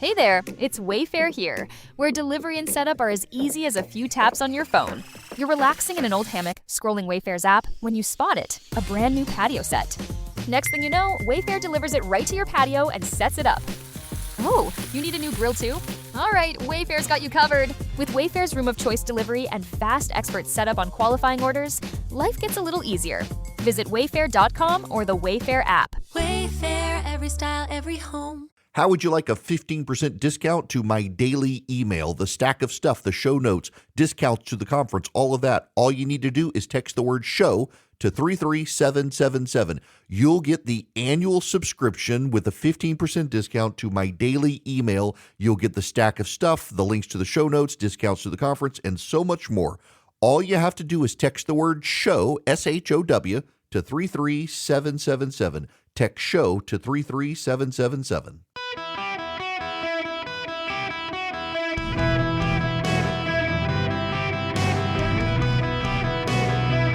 Hey there, it's Wayfair here, where delivery and setup are as easy as a few taps on your phone. You're relaxing in an old hammock, scrolling Wayfair's app, when you spot it, a brand new patio set. Next thing you know, Wayfair delivers it right to your patio and sets it up. Oh, you need a new grill too? All right, Wayfair's got you covered. With Wayfair's Room of Choice delivery and fast expert setup on qualifying orders, life gets a little easier. Visit wayfair.com or the Wayfair app. Wayfair, every style, every home. How would you like a 15% discount to my daily email, the stack of stuff, the show notes, discounts to the conference, all of that? All you need to do is text the word show to 33777. You'll get the annual subscription with a 15% discount to my daily email. You'll get the stack of stuff, the links to the show notes, discounts to the conference, and so much more. All you have to do is text the word show, S-H-O-W, to 33777. Text show to 33777.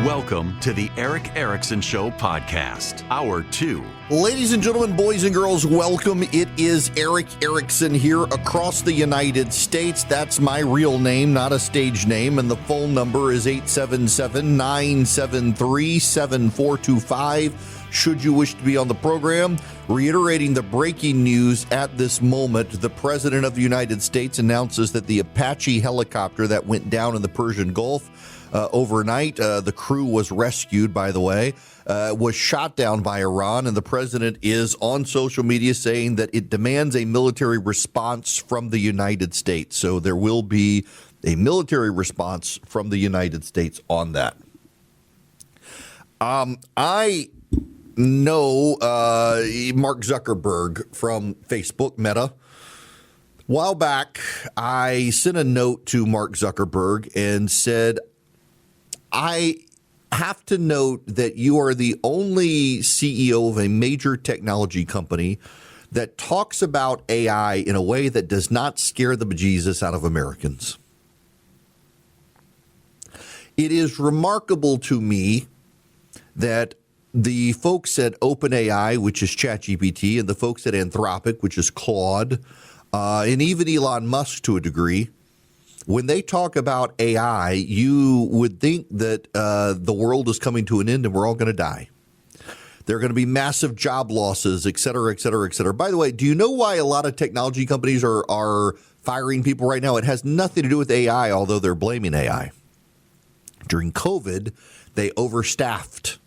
Welcome to the Eric Erickson Show podcast, Hour 2. Ladies and gentlemen, boys and girls, welcome. It is Eric Erickson here across the United States. That's my real name, not a stage name, and the phone number is 877-973-7425. Should you wish to be on the program, reiterating the breaking news at this moment, the President of the United States announces that the Apache helicopter that went down in the Persian Gulf overnight, the crew was rescued, by the way, was shot down by Iran, and the president is on social media saying that it demands a military response from the United States. So there will be a military response from the United States on that. I know Mark Zuckerberg from Facebook, Meta. A while back, I sent a note to Mark Zuckerberg and said, I have to note that you are the only CEO of a major technology company that talks about AI in a way that does not scare the bejesus out of Americans. It is remarkable to me that the folks at OpenAI, which is ChatGPT, and the folks at Anthropic, which is Claude, and even Elon Musk to a degree, when they talk about AI, you would think that the world is coming to an end and we're all going to die. There are going to be massive job losses, et cetera, et cetera, et cetera. By the way, do you know why a lot of technology companies are firing people right now? It has nothing to do with AI, although they're blaming AI. During COVID, they overstaffed.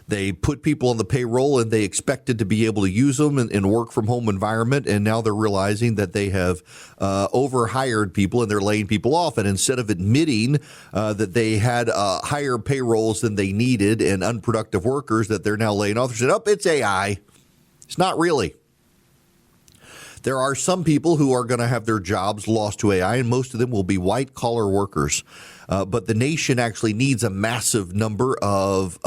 They put people on the payroll and they expected to be able to use them in work from home environment. And now they're realizing that they have overhired people and they're laying people off. And instead of admitting that they had higher payrolls than they needed and unproductive workers that they're now laying off, they said, oh, it's AI. It's not really. There are some people who are going to have their jobs lost to AI, and most of them will be white-collar workers. But the nation actually needs a massive number of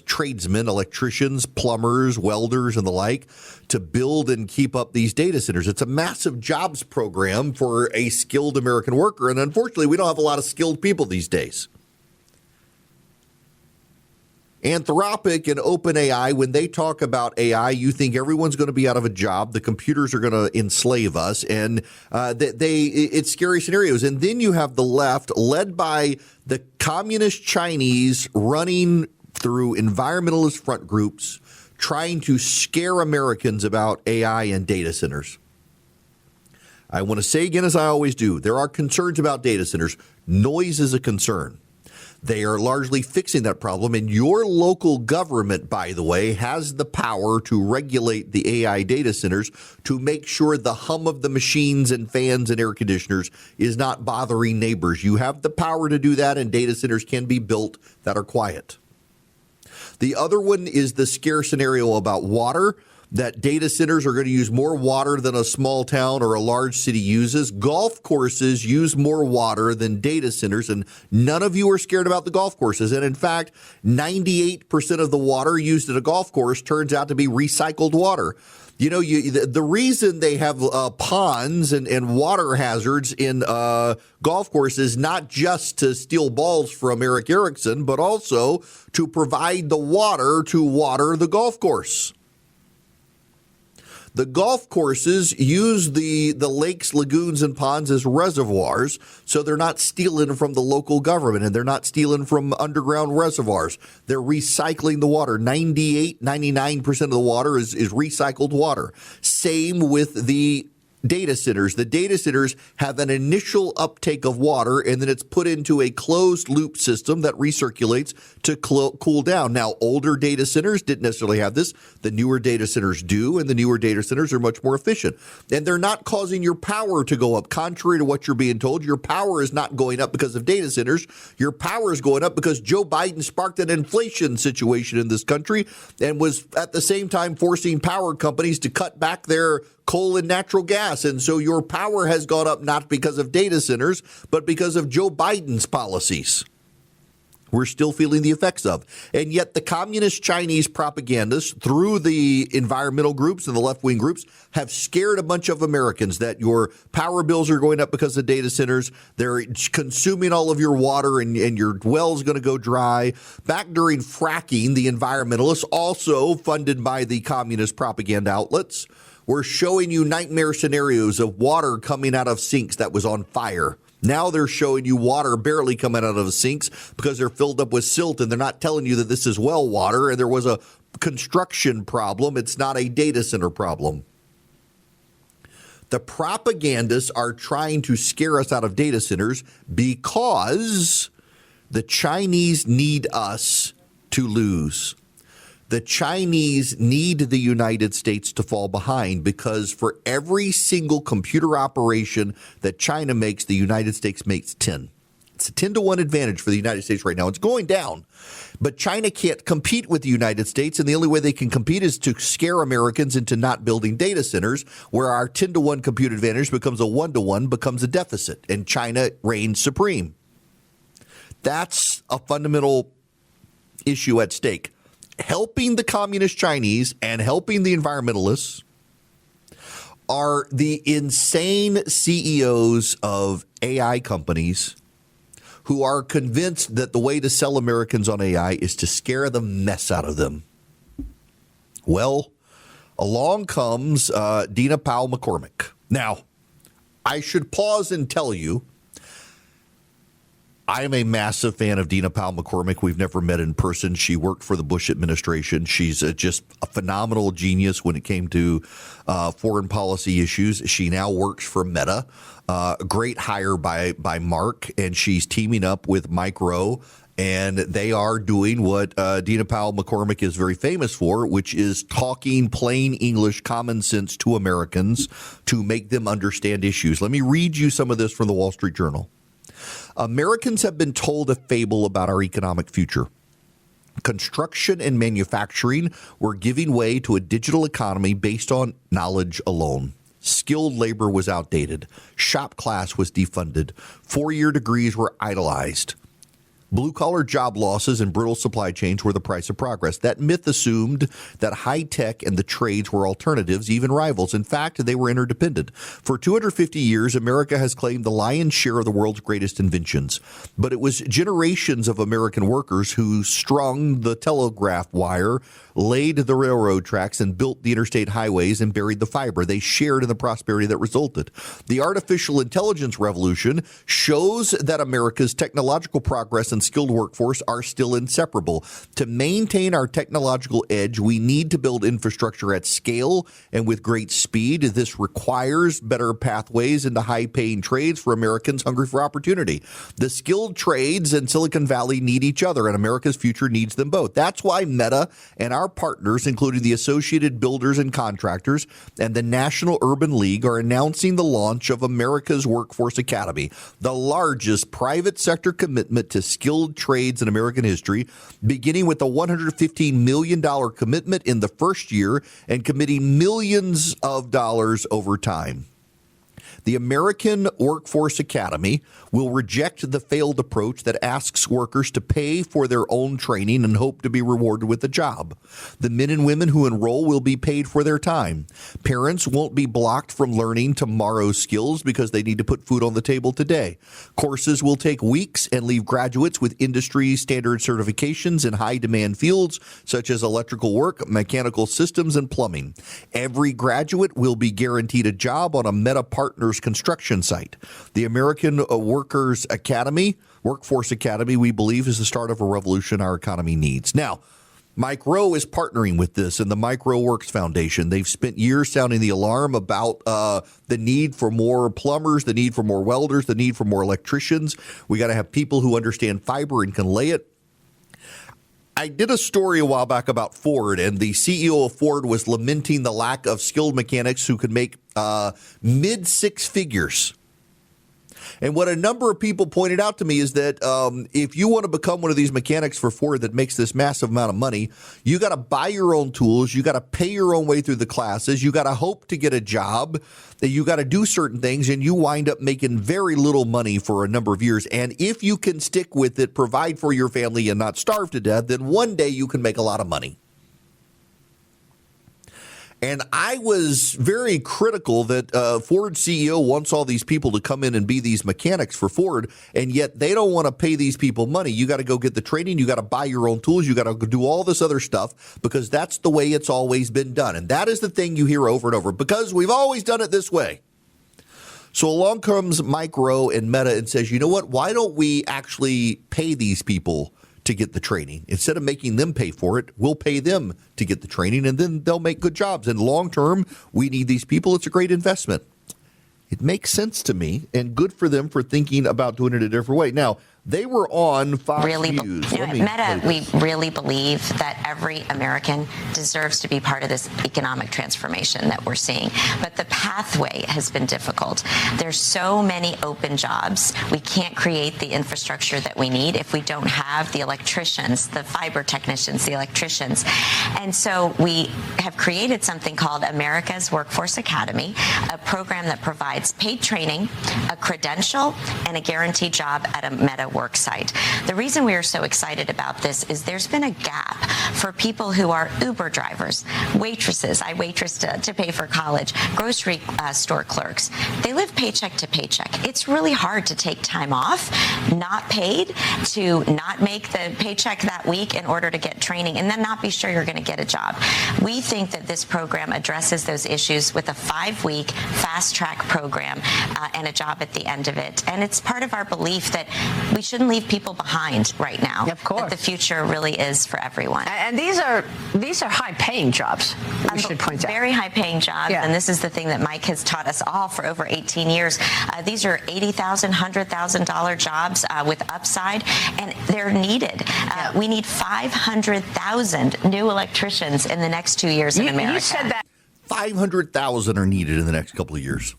tradesmen, electricians, plumbers, welders, and the like to build and keep up these data centers. It's a massive jobs program for a skilled American worker, and unfortunately, we don't have a lot of skilled people these days. Anthropic and OpenAI, when they talk about AI, you think everyone's going to be out of a job. The computers are going to enslave us, and it's scary scenarios. And then you have the left, led by the communist Chinese, running through environmentalist front groups, trying to scare Americans about AI and data centers. I want to say again, as I always do, there are concerns about data centers. Noise is a concern. They are largely fixing that problem, and your local government, by the way, has the power to regulate the AI data centers to make sure the hum of the machines and fans and air conditioners is not bothering neighbors. You have the power to do that, and data centers can be built that are quiet. The other one is the scare scenario about water, that data centers are going to use more water than a small town or a large city uses. Golf courses use more water than data centers, and none of you are scared about the golf courses. And in fact, 98% of the water used at a golf course turns out to be recycled water. You know, the reason they have ponds and water hazards in golf courses, not just to steal balls from Eric Erickson, but also to provide the water to water the golf course. The golf courses use the lakes, lagoons, and ponds as reservoirs, so they're not stealing from the local government and they're not stealing from underground reservoirs. They're recycling the water. 99% of the water is recycled water. Same with the data centers. The data centers have an initial uptake of water, and then it's put into a closed loop system that recirculates to cool down. Now, older data centers didn't necessarily have this. The newer data centers do, and the newer data centers are much more efficient. And they're not causing your power to go up. Contrary to what you're being told, your power is not going up because of data centers. Your power is going up because Joe Biden sparked an inflation situation in this country and was at the same time forcing power companies to cut back their coal and natural gas. And so your power has gone up not because of data centers, but because of Joe Biden's policies. We're still feeling the effects of. And yet the communist Chinese propagandists through the environmental groups and the left-wing groups have scared a bunch of Americans that your power bills are going up because of data centers. They're consuming all of your water and your well's going to go dry. Back during fracking, the environmentalists, also funded by the communist propaganda outlets, were showing you nightmare scenarios of water coming out of sinks that was on fire. Now they're showing you water barely coming out of the sinks because they're filled up with silt, and they're not telling you that this is well water and there was a construction problem. It's not a data center problem. The propagandists are trying to scare us out of data centers because the Chinese need us to lose. The Chinese need the United States to fall behind because for every single computer operation that China makes, the United States makes 10. It's a 10-to-1 advantage for the United States right now. It's going down, but China can't compete with the United States, and the only way they can compete is to scare Americans into not building data centers, where our 10-to-1 compute advantage becomes a 1-to-1, becomes a deficit, and China reigns supreme. That's a fundamental issue at stake. Helping the communist Chinese and helping the environmentalists are the insane CEOs of AI companies who are convinced that the way to sell Americans on AI is to scare the mess out of them. Well, along comes Dina Powell McCormick. Now, I should pause and tell you, I am a massive fan of Dina Powell McCormick. We've never met in person. She worked for the Bush administration. She's just a phenomenal genius when it came to foreign policy issues. She now works for Meta, a great hire by Mark, and she's teaming up with Mike Rowe, and they are doing what Dina Powell McCormick is very famous for, which is talking plain English, common sense to Americans to make them understand issues. Let me read you some of this from the Wall Street Journal. Americans have been told a fable about our economic future. Construction and manufacturing were giving way to a digital economy based on knowledge alone. Skilled labor was outdated. Shop class was defunded. Four-year degrees were idolized. Blue-collar job losses and brittle supply chains were the price of progress. That myth assumed that high-tech and the trades were alternatives, even rivals. In fact, they were interdependent. For 250 years, America has claimed the lion's share of the world's greatest inventions. But it was generations of American workers who strung the telegraph wire, laid the railroad tracks, and built the interstate highways and buried the fiber. They shared in the prosperity that resulted. The artificial intelligence revolution shows that America's technological progress and skilled workforce are still inseparable. To maintain our technological edge, we need to build infrastructure at scale and with great speed. This requires better pathways into high-paying trades for Americans hungry for opportunity. The skilled trades in Silicon Valley need each other, and America's future needs them both. That's why Meta and our partners, including the Associated Builders and Contractors and the National Urban League, are announcing the launch of America's Workforce Academy, the largest private sector commitment to skilled trades in American history, beginning with a $115 million commitment in the first year and committing millions of dollars over time. The American Workforce Academy will reject the failed approach that asks workers to pay for their own training and hope to be rewarded with a job. The men and women who enroll will be paid for their time. Parents won't be blocked from learning tomorrow's skills because they need to put food on the table today. Courses will take weeks and leave graduates with industry standard certifications in high demand fields such as electrical work, mechanical systems, and plumbing. Every graduate will be guaranteed a job on a Meta Partners construction site. The American Workforce Academy, we believe, is the start of a revolution our economy needs. Now, Mike Rowe is partnering with this and the MicroWorks Foundation. They've spent years sounding the alarm about the need for more plumbers, the need for more welders, the need for more electricians. We got to have people who understand fiber and can lay it. I did a story a while back about Ford, and the CEO of Ford was lamenting the lack of skilled mechanics who could make mid six figures. And what a number of people pointed out to me is that if you want to become one of these mechanics for Ford that makes this massive amount of money, you got to buy your own tools. You got to pay your own way through the classes. You got to hope to get a job. You got to do certain things, and you wind up making very little money for a number of years. And if you can stick with it, provide for your family, and not starve to death, then one day you can make a lot of money. And I was very critical that Ford CEO wants all these people to come in and be these mechanics for Ford, and yet they don't want to pay these people money. You got to go get the training. You got to buy your own tools. You got to do all this other stuff because that's the way it's always been done. And that is the thing you hear over and over because we've always done it this way. So along comes Mike Rowe and Meta and says, you know what? Why don't we actually pay these people to get the training? Instead of making them pay for it, we'll pay them to get the training, and then they'll make good jobs. And long term, we need these people. It's a great investment. It makes sense to me, and good for them for thinking about doing it a different way. Now, they were on Fox News. At Meta, we really believe that every American deserves to be part of this economic transformation that we're seeing. But the pathway has been difficult. There's so many open jobs. We can't create the infrastructure that we need if we don't have the electricians, the fiber technicians, the electricians. And so we have created something called America's Workforce Academy, a program that provides paid training, a credential, and a guaranteed job at a Meta work site. The reason we are so excited about this is there's been a gap for people who are Uber drivers, waitresses. I waitressed to pay for college, grocery store clerks. They live paycheck to paycheck. It's really hard to take time off, not paid, to not make the paycheck that week in order to get training and then not be sure you're going to get a job. We think that this program addresses those issues with a 5-week fast track program and a job at the end of it. And it's part of our belief that we shouldn't leave people behind right now. Of course. That the future really is for everyone. And these are high-paying jobs, we should point out. Very high-paying jobs, yeah. And this is the thing that Mike has taught us all for over 18 years. These are $80,000, $100,000 jobs with upside, and they're needed. We need 500,000 new electricians in the next 2 years in America. You said that. 500,000 are needed in the next couple of years.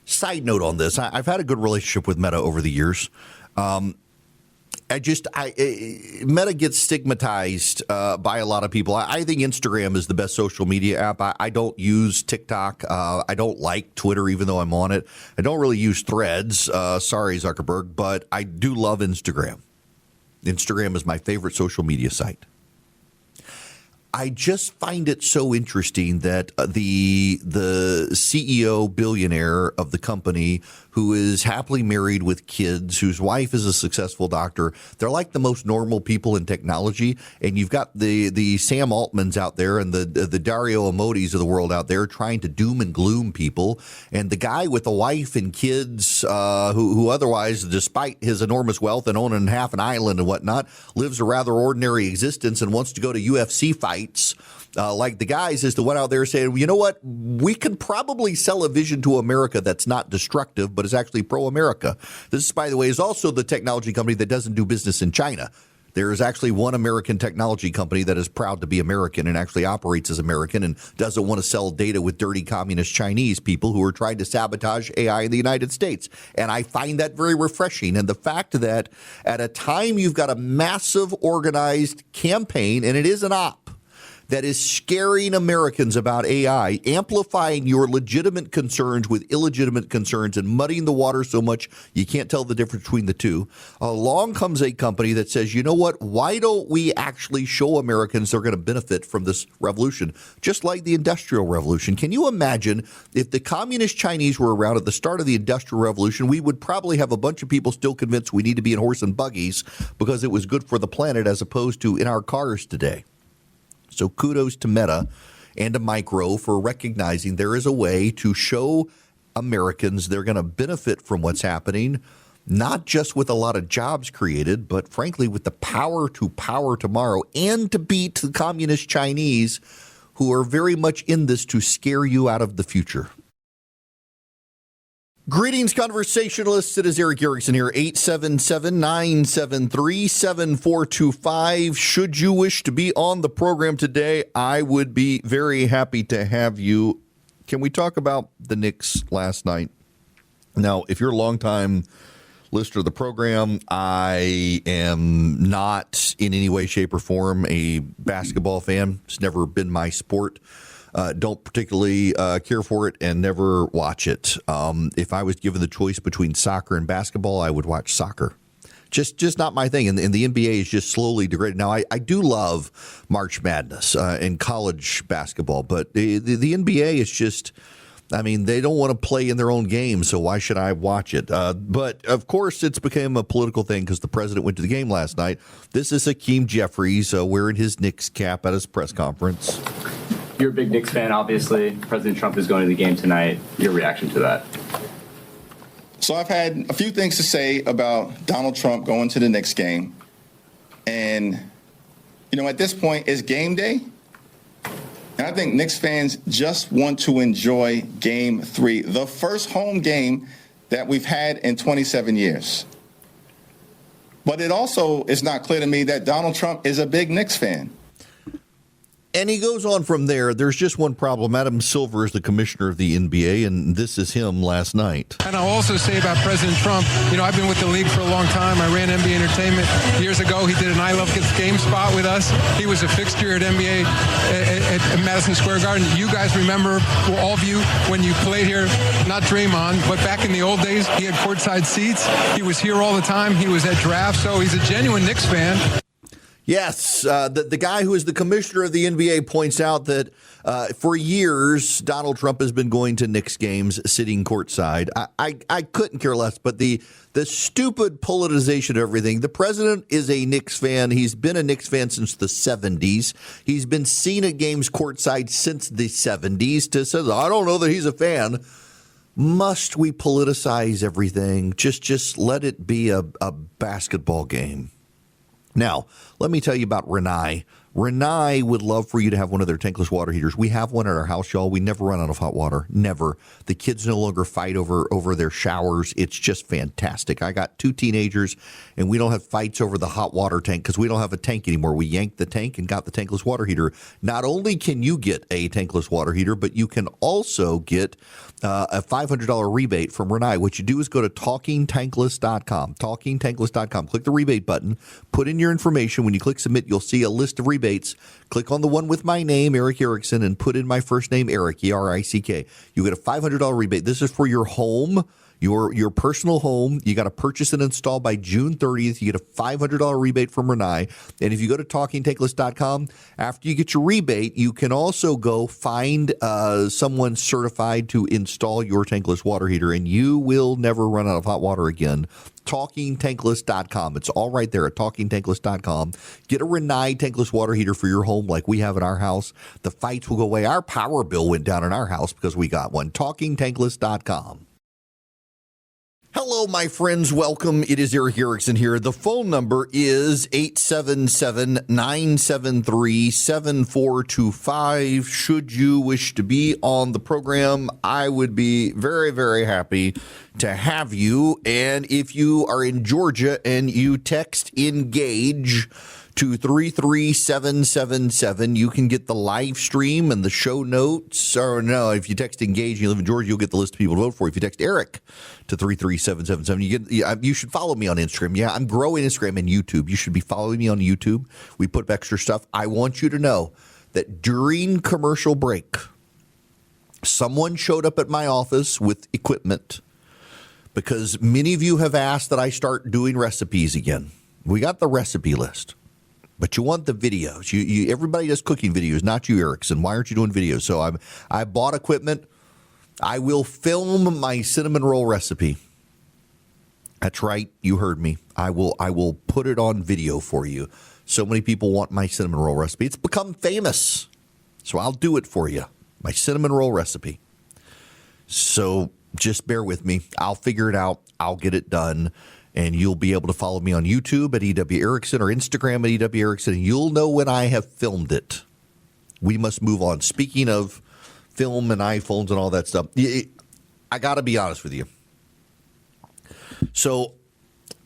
Side note on this, I've had a good relationship with Meta over the years. Meta gets stigmatized by a lot of people. I think Instagram is the best social media app. I don't use TikTok. I don't like Twitter, even though I'm on it. I don't really use Threads. Sorry, Zuckerberg, but I do love Instagram. Instagram is my favorite social media site. I just find it so interesting that the CEO billionaire of the company, who is happily married with kids, whose wife is a successful doctor, they're like the most normal people in technology. And you've got the Sam Altmans out there and the Dario Amodis of the world out there trying to doom and gloom people. And the guy with a wife and kids who otherwise, despite his enormous wealth and owning half an island and whatnot, lives a rather ordinary existence and wants to go to UFC fights. Like the guys is the one out there saying, you know what, we can probably sell a vision to America that's not destructive, but is actually pro-America. This, by the way, is also the technology company that doesn't do business in China. There is actually one American technology company that is proud to be American and actually operates as American and doesn't want to sell data with dirty communist Chinese people who are trying to sabotage AI in the United States. And I find that very refreshing. And the fact that at a time you've got a massive organized campaign, and it is an op, that is scaring Americans about AI, amplifying your legitimate concerns with illegitimate concerns and muddying the water so much you can't tell the difference between the two. Along comes a company that says, you know what, why don't we actually show Americans they're going to benefit from this revolution, just like the Industrial Revolution. Can you imagine if the communist Chinese were around at the start of the Industrial Revolution, we would probably have a bunch of people still convinced we need to be in horse and buggies because it was good for the planet as opposed to in our cars today. So kudos to Meta and to Micro for recognizing there is a way to show Americans they're going to benefit from what's happening, not just with a lot of jobs created, but frankly with the power to power tomorrow and to beat the communist Chinese who are very much in this to scare you out of the future. Greetings, conversationalists. It is Eric Erickson here, 877-973-7425. Should you wish to be on the program today, I would be very happy to have you. Can we talk about the Knicks last night? Now, if you're a longtime listener of the program, I am not in any way, shape, or form a basketball fan. It's never been my sport. Don't particularly care for it and never watch it. If I was given the choice between soccer and basketball, I would watch soccer. Just not my thing. And the NBA is just slowly degrading. Now, I do love March Madness and college basketball, but the NBA is just, I mean, they don't want to play in their own game, so why should I watch it? But, of course, it's become a political thing because the president went to the game last night. This is Hakeem Jeffries wearing his Knicks cap at his press conference. You're a big Knicks fan, obviously. President Trump is going to the game tonight. Your reaction to that? So I've had a few things to say about Donald Trump going to the Knicks game. And, you know, at this point, it's game day. And I think Knicks fans just want to enjoy Game 3, the first home game that we've had in 27 years. But it also is not clear to me that Donald Trump is a big Knicks fan. And he goes on from there. There's just one problem. Adam Silver is the commissioner of the NBA, and this is him last night. And I'll also say about President Trump, you know, I've been with the league for a long time. I ran NBA Entertainment. Years ago, he did an I Love Kids game spot with us. He was a fixture at NBA at Madison Square Garden. You guys remember, well, all of you, when you played here, not Draymond, but back in the old days, he had courtside seats. He was here all the time. He was at drafts, so he's a genuine Knicks fan. Yes, the guy who is the commissioner of the NBA points out that for years, Donald Trump has been going to Knicks games sitting courtside. I couldn't care less, but the stupid politicization of everything. The president is a Knicks fan. He's been a Knicks fan since the 70s. He's been seen at games courtside since the 70s. To say, I don't know that he's a fan. Must we politicize everything? Just let it be a basketball game. Now, let me tell you about Renai. Renai would love for you to have one of their tankless water heaters. We have one at our house, y'all. We never run out of hot water. Never. The kids no longer fight over their showers. It's just fantastic. I got 2 teenagers, and we don't have fights over the hot water tank because we don't have a tank anymore. We yanked the tank and got the tankless water heater. Not only can you get a tankless water heater, but you can also get a $500 rebate from Renai. What you do is go to talkingtankless.com, talkingtankless.com. Click the rebate button, put in your information. When you click submit, you'll see a list of rebates. Click on the one with my name, Eric Erickson, and put in my first name, Eric, E-R-I-C-K. You get a $500 rebate. This is for your home, your personal home. You got to purchase and install by June 30th. You get a $500 rebate from Renai. And if you go to talkingtankless.com, after you get your rebate, you can also go find someone certified to install your tankless water heater, and you will never run out of hot water again. TalkingTankless.com. It's all right there at TalkingTankless.com. Get a Renai tankless water heater for your home like we have in our house. The fights will go away. Our power bill went down in our house because we got one. TalkingTankless.com. Hello, my friends. Welcome. It is Eric Erickson here. The phone number is 877-973-7425. Should you wish to be on the program, I would be very, very happy to have you. And if you are in Georgia and you text ENGAGE to 33777, you can get the live stream and the show notes. Or no, if you text ENGAGE and you live in Georgia, you'll get the list of people to vote for. If you text Eric to 33777, you should follow me on Instagram. Yeah, I'm growing Instagram and YouTube. You should be following me on YouTube. We put up extra stuff. I want you to know that during commercial break, someone showed up at my office with equipment because many of you have asked that I start doing recipes again. We got the recipe list, but you want the videos. Everybody does cooking videos, not you, Erickson. Why aren't you doing videos? So I bought equipment. I will film my cinnamon roll recipe. That's right. You heard me. I will put it on video for you. So many people want my cinnamon roll recipe. It's become famous. So I'll do it for you. My cinnamon roll recipe. So just bear with me. I'll figure it out. I'll get it done. And you'll be able to follow me on YouTube at E.W. Erickson or Instagram at E.W. Erickson. And you'll know when I have filmed it. We must move on. Speaking of film and iPhones and all that stuff, I got to be honest with you. So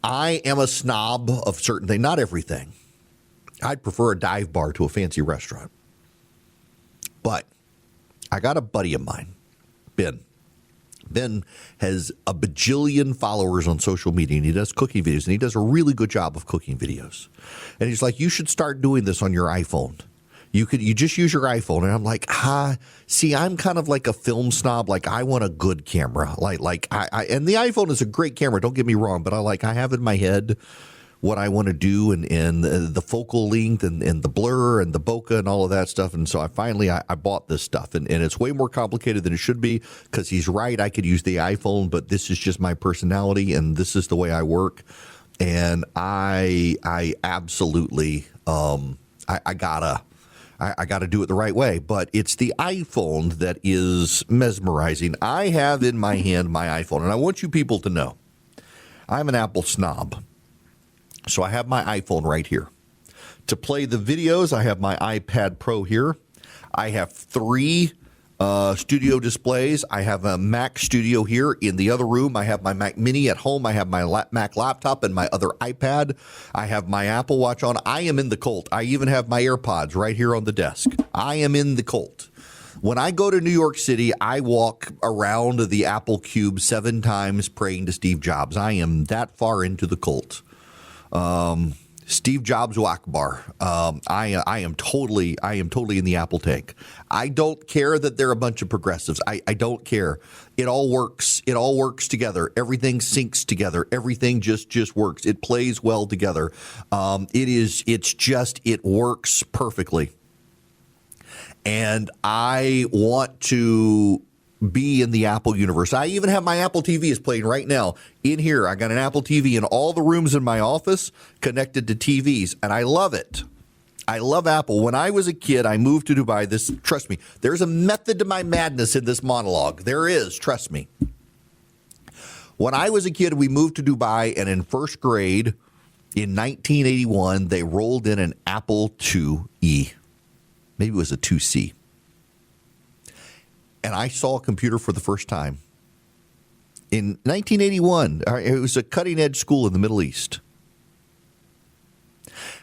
I am a snob of certain things, not everything. I'd prefer a dive bar to a fancy restaurant. But I got a buddy of mine, Ben. Ben has a bajillion followers on social media, and he does cooking videos, and he does a really good job of cooking videos. And he's like, you should start doing this on your iPhone. You just use your iPhone. And I'm like, see, I'm kind of like a film snob. Like, I want a good camera. And the iPhone is a great camera. Don't get me wrong. But I have in my head what I want to do and the focal length and the blur and the bokeh and all of that stuff. And so I bought this stuff. And it's way more complicated than it should be because he's right. I could use the iPhone, but this is just my personality and this is the way I work. And I absolutely, I gotta do it the right way, but it's the iPhone that is mesmerizing. I have in my hand my iPhone, and I want you people to know I'm an Apple snob. So I have my iPhone right here. To play the videos, I have my iPad Pro here. I have 3 studio displays. I have a Mac Studio here. In the other room, I have my Mac Mini. At home, I have my Mac laptop and my other iPad. I have my Apple Watch on. I am in the cult. I even have my AirPods right here on the desk. I am in the cult. When I go to New York City, I walk around the Apple Cube 7 times praying to Steve Jobs. I am that far into the cult. Steve Jobs Akbar. I am totally in the Apple tank. I don't care that they're a bunch of progressives. I don't care. It all works. It all works together. Everything syncs together. Everything just works. It plays well together. It works perfectly. And I want to be in the Apple universe. I even have my Apple TV is playing right now in here. I got an Apple TV in all the rooms in my office connected to TVs, and I love it. I love Apple. When I was a kid, I moved to Dubai. Trust me, there's a method to my madness in this monologue. There is, trust me. When I was a kid, we moved to Dubai, and in first grade in 1981, they rolled in an Apple IIe. Maybe it was a 2C. And I saw a computer for the first time in 1981. It was a cutting-edge school in the Middle East.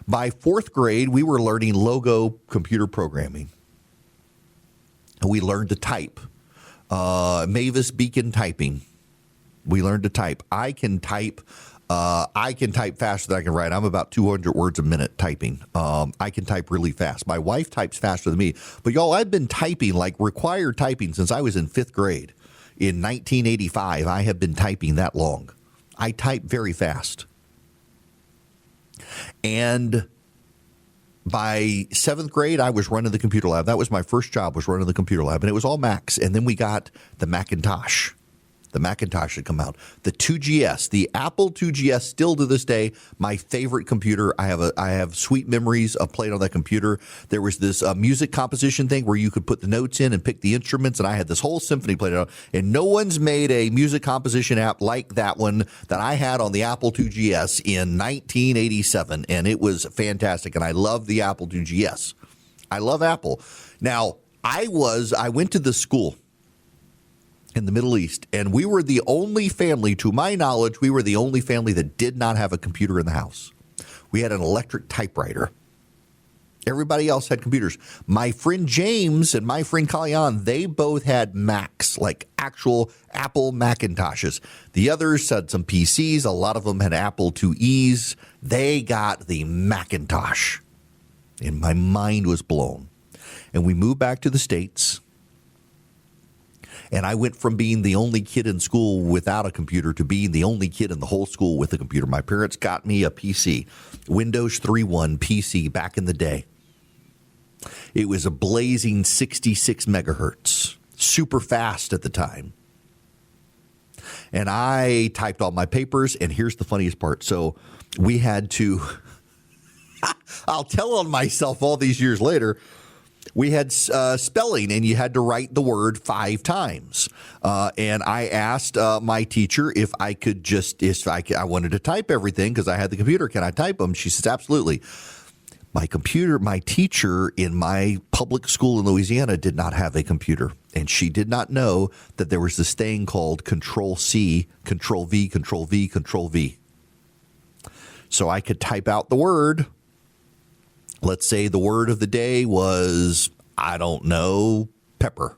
By 4th grade, we were learning logo computer programming. And we learned to type. Mavis Beacon typing. We learned to type. I can type faster than I can write. I'm about 200 words a minute typing. I can type really fast. My wife types faster than me. But y'all, I've been typing, like required typing, since I was in 5th grade. In 1985, I have been typing that long. I type very fast. And by 7th grade, I was running the computer lab. That was my first job, was running the computer lab. And it was all Macs. And then we got the Macintosh. The Macintosh had come out. The 2GS, the Apple 2GS, still to this day, my favorite computer. I have sweet memories of playing on that computer. There was this music composition thing where you could put the notes in and pick the instruments, and I had this whole symphony played on. And no one's made a music composition app like that one that I had on the Apple 2GS in 1987, and it was fantastic. And I love the Apple 2GS. I love Apple. Now, I went to the school in the Middle East, and we were the only family, to my knowledge, we were the only family that did not have a computer in the house. We had an electric typewriter. Everybody else had computers. My friend James and my friend Kalyan, they both had Macs, like actual Apple Macintoshes. The others had some PCs. A lot of them had Apple IIes. They got the Macintosh. And my mind was blown. and we moved back to the States. And I went from being the only kid in school without a computer to being the only kid in the whole school with a computer. My parents got me a PC, Windows 3.1 PC back in the day. It was a blazing 66 megahertz, super fast at the time. And I typed all my papers, and here's the funniest part. So we had to, I'll tell on myself all these years later, we had spelling, and you had to write the word 5 times. And I asked my teacher if I could I wanted to type everything because I had the computer. Can I type them? She says, absolutely. My teacher in my public school in Louisiana did not have a computer, and she did not know that there was this thing called Control-C, Control-V, Control-V, Control-V. So I could type out the word. Let's say the word of the day was, I don't know, pepper.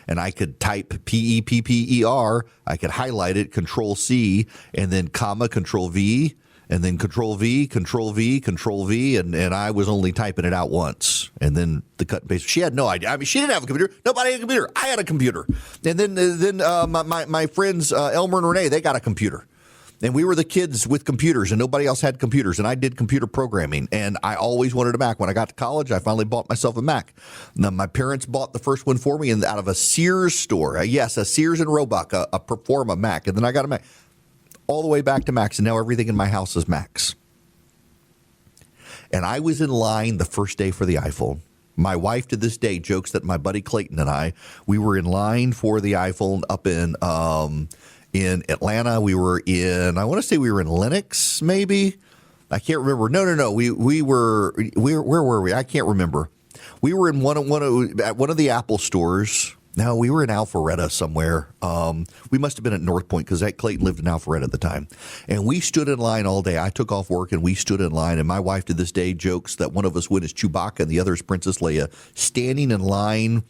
And I could type P-E-P-P-E-R. I could highlight it, Control-C, and then comma, Control-V, and then Control-V, Control-V, Control-V, and I was only typing it out once. And then the cut and paste. She had no idea. I mean, she didn't have a computer. Nobody had a computer. I had a computer. And then my friends, Elmer and Renee, they got a computer. And we were the kids with computers, and nobody else had computers. And I did computer programming, and I always wanted a Mac. When I got to college, I finally bought myself a Mac. Now, my parents bought the first one for me out of a Sears store. Yes, a Sears and Roebuck, a Performa Mac. And then I got a Mac. All the way back to Macs, and now everything in my house is Macs. And I was in line the first day for the iPhone. My wife to this day jokes that my buddy Clayton and we were in line for the iPhone up in Atlanta. We were in, I want to say we were in Lenox, maybe. I can't remember. No. We were, where were we? I can't remember. We were in one of the Apple stores. No, we were in Alpharetta somewhere. We must have been at North Point because Clayton lived in Alpharetta at the time. And we stood in line all day. I took off work and we stood in line. And my wife to this day jokes that one of us went as Chewbacca and the other is Princess Leia, standing in line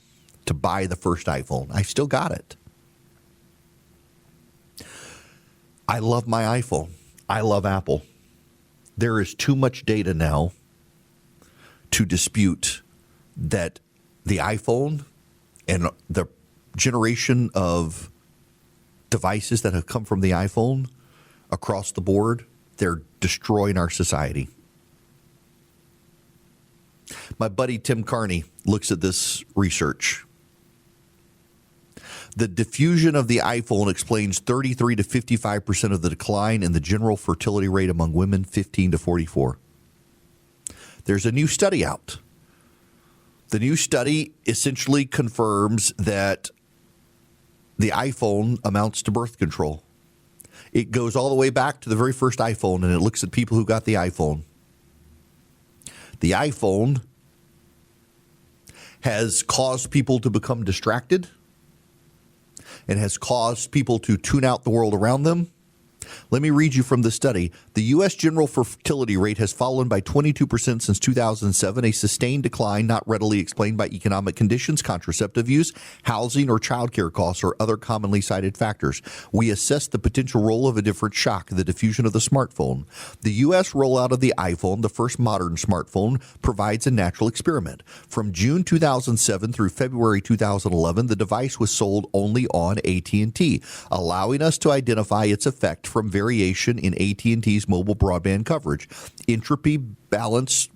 to buy the first iPhone. I still got it. I love my iPhone. I love Apple. There is too much data now to dispute that the iPhone and the generation of devices that have come from the iPhone across the board, they're destroying our society. My buddy Tim Carney looks at this research. The diffusion of the iPhone explains 33 to 55% of the decline in the general fertility rate among women 15 to 44. There's a new study out. The new study essentially confirms that the iPhone amounts to birth control. It goes all the way back to the very first iPhone, and it looks at people who got the iPhone. The iPhone has caused people to become distracted and has caused people to tune out the world around them. Let me read you from the study. The U.S. general fertility rate has fallen by 22% since 2007, a sustained decline not readily explained by economic conditions, contraceptive use, housing, or childcare costs, or other commonly cited factors. We assess the potential role of a different shock, the diffusion of the smartphone. The U.S. rollout of the iPhone, the first modern smartphone, provides a natural experiment. From June 2007 through February 2011, the device was sold only on AT&T, allowing us to identify its effect from variation in AT&T's mobile broadband coverage. Entropy, balance,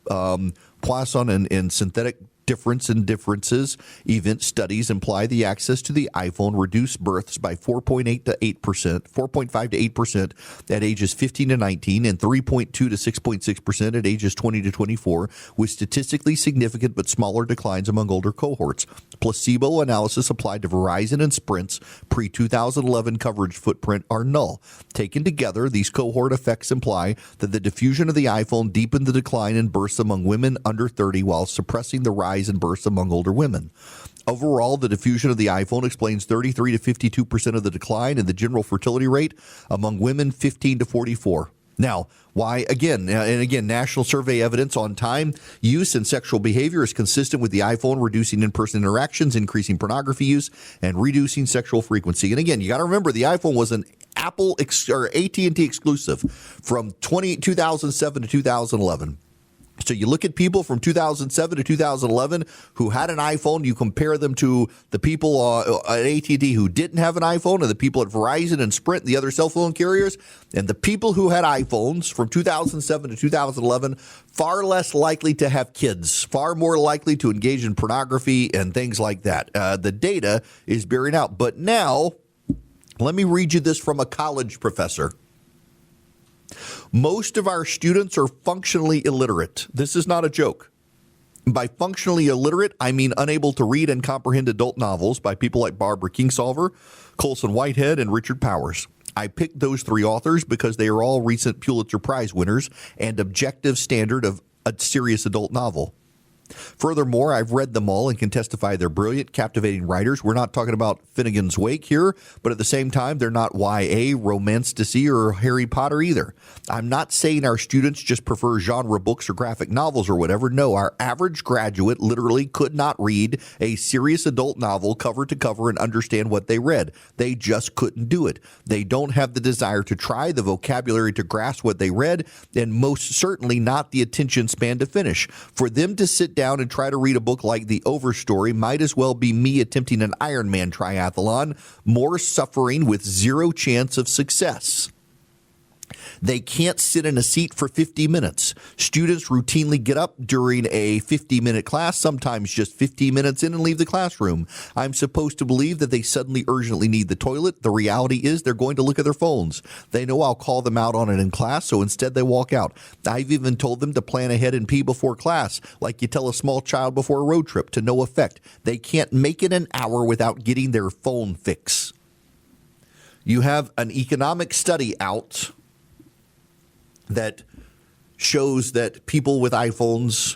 Poisson, and synthetic differences. Event studies imply the access to the iPhone reduced births by 4.5 to 8% at ages 15 to 19 and 3.2 to 6.6% at ages 20 to 24, with statistically significant but smaller declines among older cohorts. Placebo analysis applied to Verizon and Sprint's pre-2011 coverage footprint are null. Taken together, these cohort effects imply that the diffusion of the iPhone deepened the decline in births among women under 30 while suppressing the rise in births among older women. Overall, the diffusion of the iPhone explains 33 to 52% of the decline in the general fertility rate among women 15 to 44. Now, why? Again, national survey evidence on time, use, and sexual behavior is consistent with the iPhone reducing in-person interactions, increasing pornography use, and reducing sexual frequency. And again, you got to remember the iPhone was an AT&T exclusive from 2007 to 2011. So you look at people from 2007 to 2011 who had an iPhone. You compare them to the people at AT&T who didn't have an iPhone, and the people at Verizon and Sprint and the other cell phone carriers. And the people who had iPhones from 2007 to 2011, far less likely to have kids, far more likely to engage in pornography and things like that. The data is bearing out. But now, let me read you this from a college professor. Most of our students are functionally illiterate. This is not a joke. By functionally illiterate, I mean unable to read and comprehend adult novels by people like Barbara Kingsolver, Colson Whitehead, and Richard Powers. I picked those three authors because they are all recent Pulitzer Prize winners and objective standard of a serious adult novel. Furthermore, I've read them all and can testify they're brilliant, captivating writers. We're not talking about Finnegan's Wake here, but at the same time, they're not YA, romanticy, or Harry Potter either. I'm not saying our students just prefer genre books or graphic novels or whatever. No, our average graduate literally could not read a serious adult novel cover to cover and understand what they read. They just couldn't do it. They don't have the desire to try, the vocabulary to grasp what they read, and most certainly not the attention span to finish. For them to sit down and try to read a book like The Overstory might as well be me attempting an Ironman triathlon, more suffering with zero chance of success. They can't sit in a seat for 50 minutes. Students routinely get up during a 50-minute class, sometimes just 15 minutes in, and leave the classroom. I'm supposed to believe that they suddenly urgently need the toilet. The reality is they're going to look at their phones. They know I'll call them out on it in class, so instead they walk out. I've even told them to plan ahead and pee before class, like you tell a small child before a road trip, to no effect. They can't make it an hour without getting their phone fix. You have an economic study out that shows that people with iPhones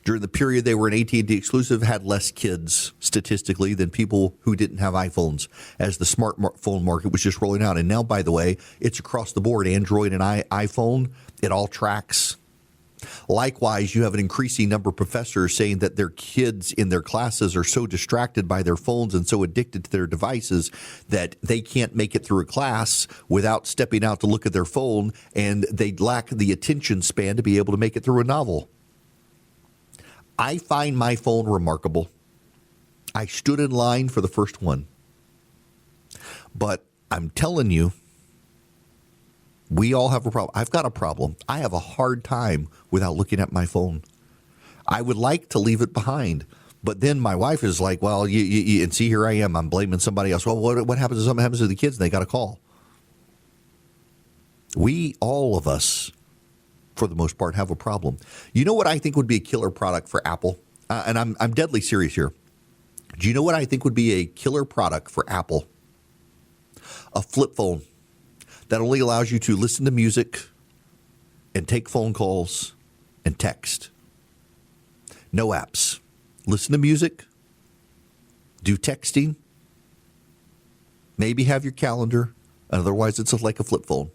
during the period they were an AT&T exclusive had less kids statistically than people who didn't have iPhones as the smartphone market was just rolling out. And now, by the way, it's across the board, Android and iPhone. It all tracks. Likewise, you have an increasing number of professors saying that their kids in their classes are so distracted by their phones and so addicted to their devices that they can't make it through a class without stepping out to look at their phone, and they lack the attention span to be able to make it through a novel. I find my phone remarkable. I stood in line for the first one. But I'm telling you, we all have a problem. I've got a problem. I have a hard time without looking at my phone. I would like to leave it behind. But then my wife is like, well, you and see, here I am. I'm blaming somebody else. Well, what happens if something happens to the kids and they got a call? We, all of us, for the most part, have a problem. You know what I think would be a killer product for Apple? And I'm deadly serious here. Do you know what I think would be a killer product for Apple? A flip phone that only allows you to listen to music and take phone calls and text. No apps. Listen to music, do texting, maybe have your calendar. Otherwise, it's like a flip phone.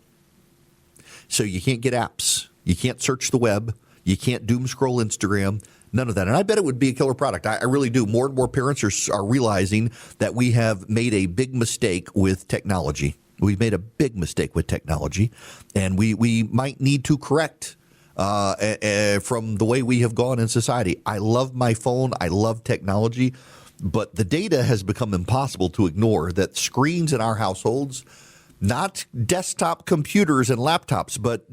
So you can't get apps. You can't search the web. You can't doom scroll Instagram. None of that. And I bet it would be a killer product. I really do. More and more parents are realizing that we have made a big mistake with technology. We've made a big mistake with technology, and we might need to correct from the way we have gone in society. I love my phone. I love technology, but the data has become impossible to ignore that screens in our households, not desktop computers and laptops, but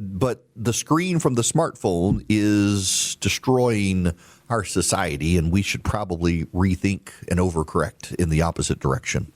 the screen from the smartphone is destroying our society, and we should probably rethink and overcorrect in the opposite direction.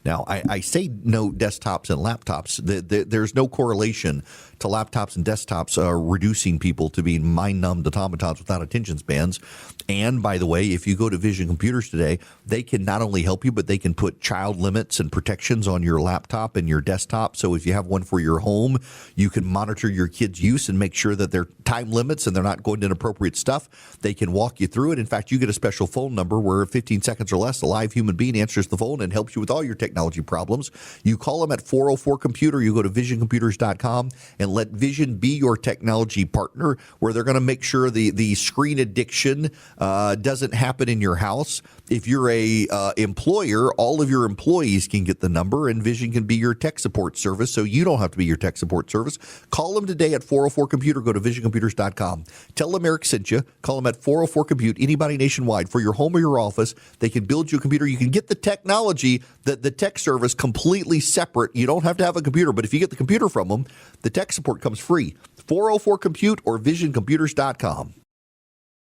Now, I say no desktops and laptops. There's no correlation to laptops and desktops reducing people to being mind-numbed automatons without attention spans. And, by the way, if you go to Vision Computers today, they can not only help you, but they can put child limits and protections on your laptop and your desktop. So if you have one for your home, you can monitor your kids' use and make sure that they're time limits and they're not going to inappropriate stuff. They can walk you through it. In fact, you get a special phone number where 15 seconds or less, a live human being answers the phone and helps you with all your technology problems. You call them at 404-COMPUTER. You go to visioncomputers.com and and let Vision be your technology partner, where they're going to make sure the screen addiction doesn't happen in your house. If you're a employer, all of your employees can get the number, and Vision can be your tech support service, so you don't have to be your tech support service. Call them today at 404-COMPUTER. Go to visioncomputers.com. Tell them Eric sent you. Call them at 404-COMPUTE, anybody nationwide, for your home or your office. They can build you a computer. You can get the technology, the tech service, completely separate. You don't have to have a computer, but if you get the computer from them, the tech support comes free. 404-COMPUTE or visioncomputers.com.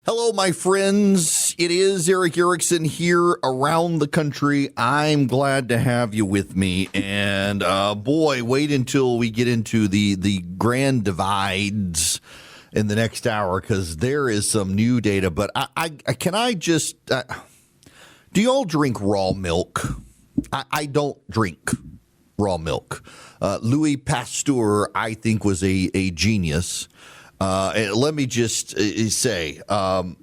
Hello, my friends. It is Eric Erickson here around the country. I'm glad to have you with me. And boy, wait until we get into the grand divides in the next hour, because there is some new data. But do you all drink raw milk? I don't drink raw milk. Louis Pasteur, I think, was a genius. Let me just say, I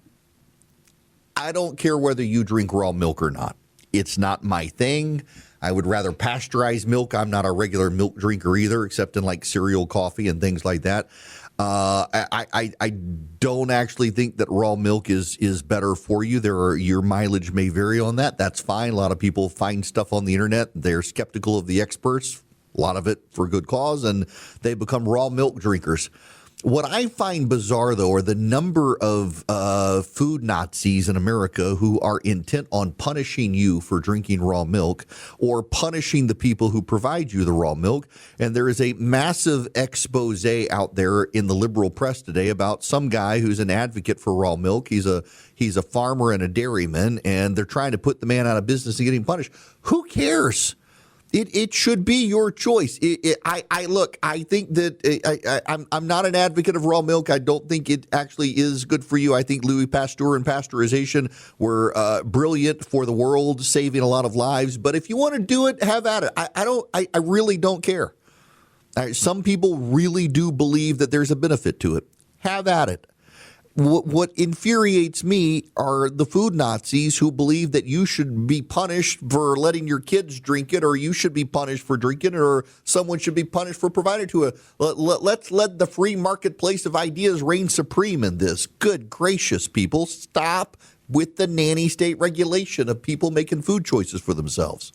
don't care whether you drink raw milk or not. It's not my thing. I would rather pasteurize milk. I'm not a regular milk drinker either, except in like cereal coffee and things like that. I don't actually think that raw milk is better for you. Your mileage may vary on that. That's fine. A lot of people find stuff on the internet. They're skeptical of the experts, a lot of it for good cause, and they become raw milk drinkers. What I find bizarre, though, are the number of food Nazis in America who are intent on punishing you for drinking raw milk or punishing the people who provide you the raw milk. And there is a massive expose out there in the liberal press today about some guy who's an advocate for raw milk. He's a farmer and a dairyman, and they're trying to put the man out of business and get him punished. Who cares? It should be your choice. I think that I'm not an advocate of raw milk. I don't think it actually is good for you. I think Louis Pasteur and pasteurization were brilliant for the world, saving a lot of lives. But if you want to do it, have at it. I really don't care. Some people really do believe that there's a benefit to it. Have at it. What infuriates me are the food Nazis who believe that you should be punished for letting your kids drink it, or you should be punished for drinking it, or someone should be punished for providing to it. Let's let the free marketplace of ideas reign supreme in this. Good gracious, people, stop with the nanny state regulation of people making food choices for themselves.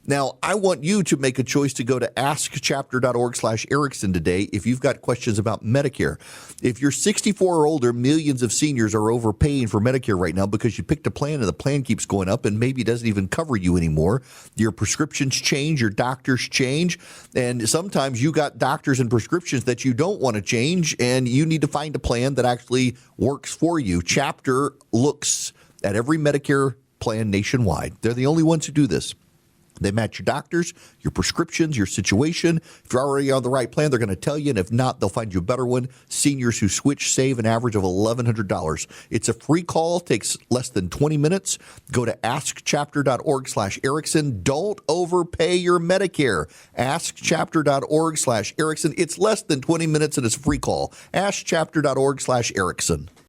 Now, I want you to make a choice to go to askchapter.org/Erickson today if you've got questions about Medicare. If you're 64 or older, millions of seniors are overpaying for Medicare right now because you picked a plan and the plan keeps going up and maybe doesn't even cover you anymore. Your prescriptions change, your doctors change, and sometimes you got doctors and prescriptions that you don't want to change, and you need to find a plan that actually works for you. Chapter looks at every Medicare plan nationwide. They're the only ones who do this. They match your doctors, your prescriptions, your situation. If you're already on the right plan, they're going to tell you, and if not, they'll find you a better one. Seniors who switch save an average of $1,100. It's a free call, takes less than 20 minutes. Go to askchapter.org/Erickson. Don't overpay your Medicare. Askchapter.org/Erickson. It's less than 20 minutes, and it's a free call. Askchapter.org/Erickson.